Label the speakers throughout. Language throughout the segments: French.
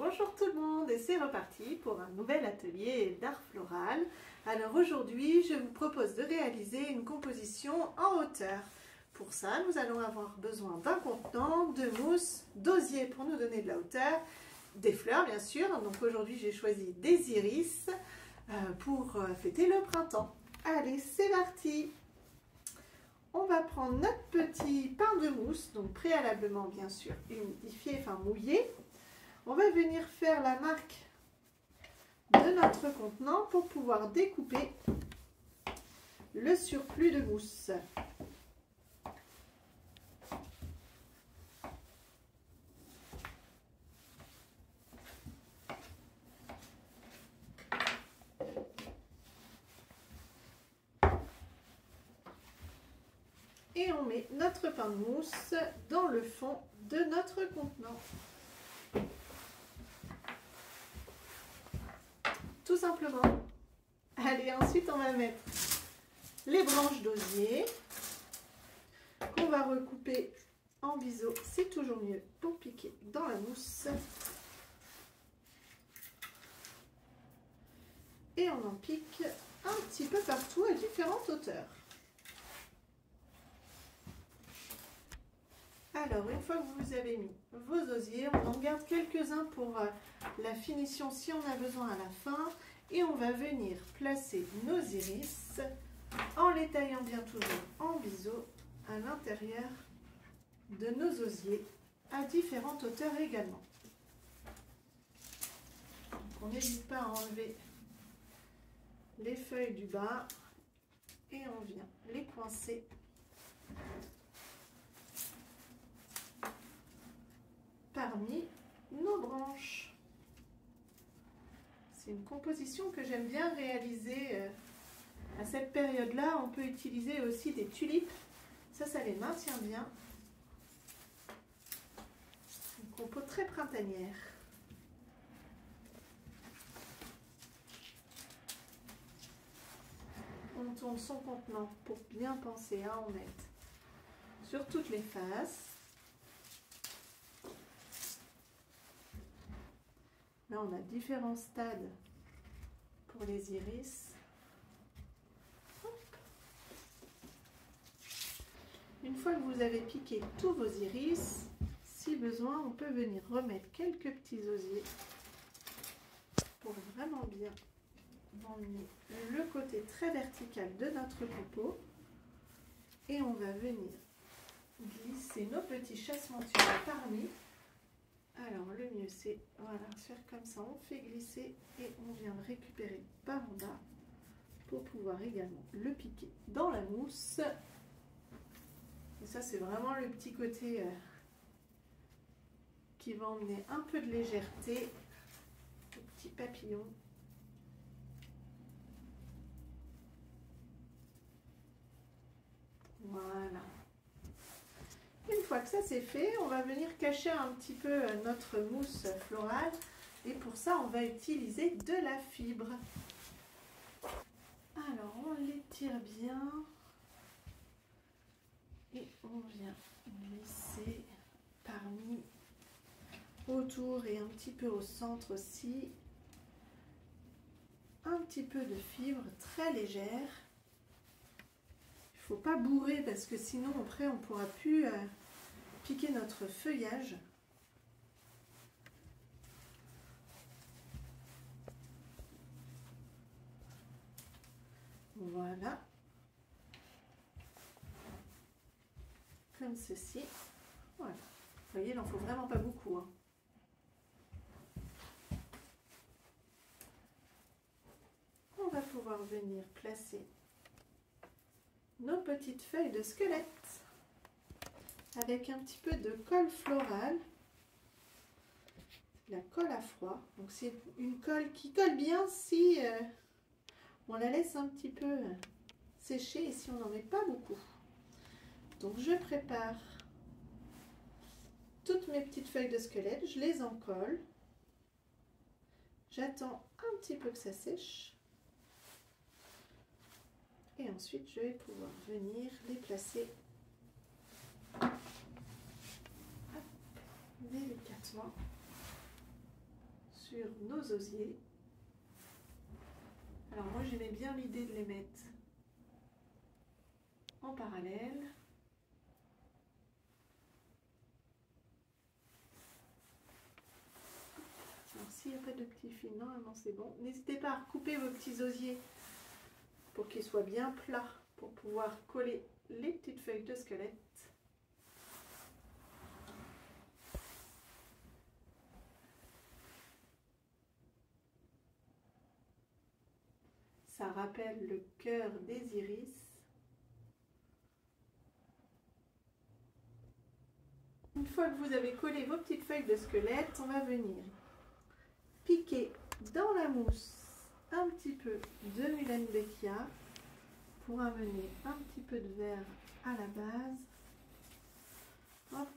Speaker 1: Bonjour tout le monde et c'est reparti pour un nouvel atelier d'art floral. Alors aujourd'hui je vous propose de réaliser une composition en hauteur. Pour ça nous allons avoir besoin d'un contenant, de mousse, d'osier pour nous donner de la hauteur, des fleurs bien sûr. Donc aujourd'hui j'ai choisi des iris pour fêter le printemps. Allez c'est parti! On va prendre notre petit pain de mousse, donc préalablement bien sûr humidifié, enfin mouillé. On va venir faire la marque de notre contenant pour pouvoir découper le surplus de mousse. Et on met notre pain de mousse dans le fond de notre contenant. Tout simplement. Allez, ensuite on va mettre les branches d'osier qu'on va recouper en biseau. C'est toujours mieux pour piquer dans la mousse. Et on en pique un petit peu partout à différentes hauteurs. Alors, une fois que vous avez mis vos osiers, on en garde quelques-uns pour la finition si on a besoin à la fin. Et on va venir placer nos iris en les taillant bien toujours en biseau à l'intérieur de nos osiers à différentes hauteurs également. Donc, on n'hésite pas à enlever les feuilles du bas et on vient les coincer parmi nos branches. C'est une composition que j'aime bien réaliser à cette période-là. On peut utiliser aussi des tulipes. Ça les maintient bien. Une compo très printanière. On tourne son contenant pour bien penser à en mettre sur toutes les faces. Là, on a différents stades pour les iris. Hop. Une fois que vous avez piqué tous vos iris, si besoin, on peut venir remettre quelques petits osiers pour vraiment bien emmener le côté très vertical de notre copeau. Et on va venir glisser nos petits chasse-montures parmi. Alors le mieux c'est voilà, faire comme ça, on fait glisser et on vient le récupérer par en bas pour pouvoir également le piquer dans la mousse. Et ça c'est vraiment le petit côté qui va emmener un peu de légèreté au petit papillon. Voilà. Une fois que ça c'est fait, on va venir cacher un petit peu notre mousse florale et pour ça on va utiliser de la fibre. Alors on l'étire bien et on vient glisser parmi, autour et un petit peu au centre aussi, un petit peu de fibre très légère. Il ne faut pas bourrer parce que sinon après on ne pourra plus piquer notre feuillage. Voilà. Comme ceci. Voilà. Vous voyez, il n'en faut vraiment pas beaucoup, hein. On va pouvoir venir placer nos petites feuilles de squelette avec un petit peu de colle florale, la colle à froid. Donc c'est une colle qui colle bien si on la laisse un petit peu sécher et si on n'en met pas beaucoup. Donc je prépare toutes mes petites feuilles de squelette, je les encolle, j'attends un petit peu que ça sèche. Et ensuite, je vais pouvoir venir les placer délicatement sur nos osiers. Alors moi j'aimais bien l'idée de les mettre en parallèle. Alors s'il n'y a pas de petits fils, normalement c'est bon. N'hésitez pas à recouper vos petits osiers pour qu'ils soient bien plats, pour pouvoir coller les petites feuilles de squelette. Ça rappelle le cœur des iris. Une fois que vous avez collé vos petites feuilles de squelette, on va venir piquer dans la mousse un petit peu de Muehlenbeckia pour amener un petit peu de vert à la base. Hop.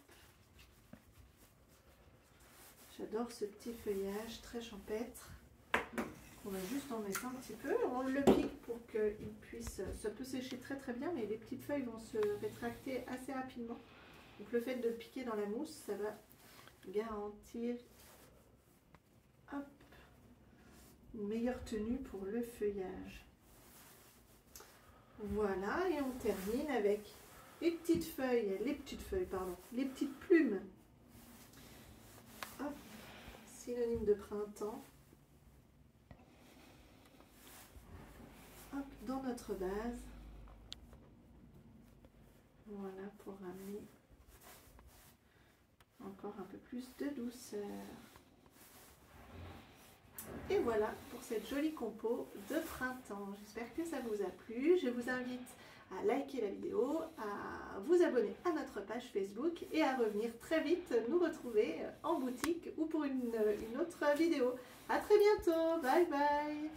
Speaker 1: J'adore ce petit feuillage très champêtre. On va juste en mettre un petit peu. On le pique pour qu'il puisse... Ça peut sécher très très bien, mais les petites feuilles vont se rétracter assez rapidement. Donc le fait de le piquer dans la mousse, ça va garantir une meilleure tenue pour le feuillage. Voilà, et on termine avec les petites plumes. Hop, synonyme de printemps. Hop, dans notre base. Voilà, pour amener encore un peu plus de douceur. Et voilà pour cette jolie compo de printemps. J'espère que ça vous a plu. Je vous invite à liker la vidéo, à vous abonner à notre page Facebook et à revenir très vite nous retrouver en boutique ou pour une autre vidéo. À très bientôt. Bye bye.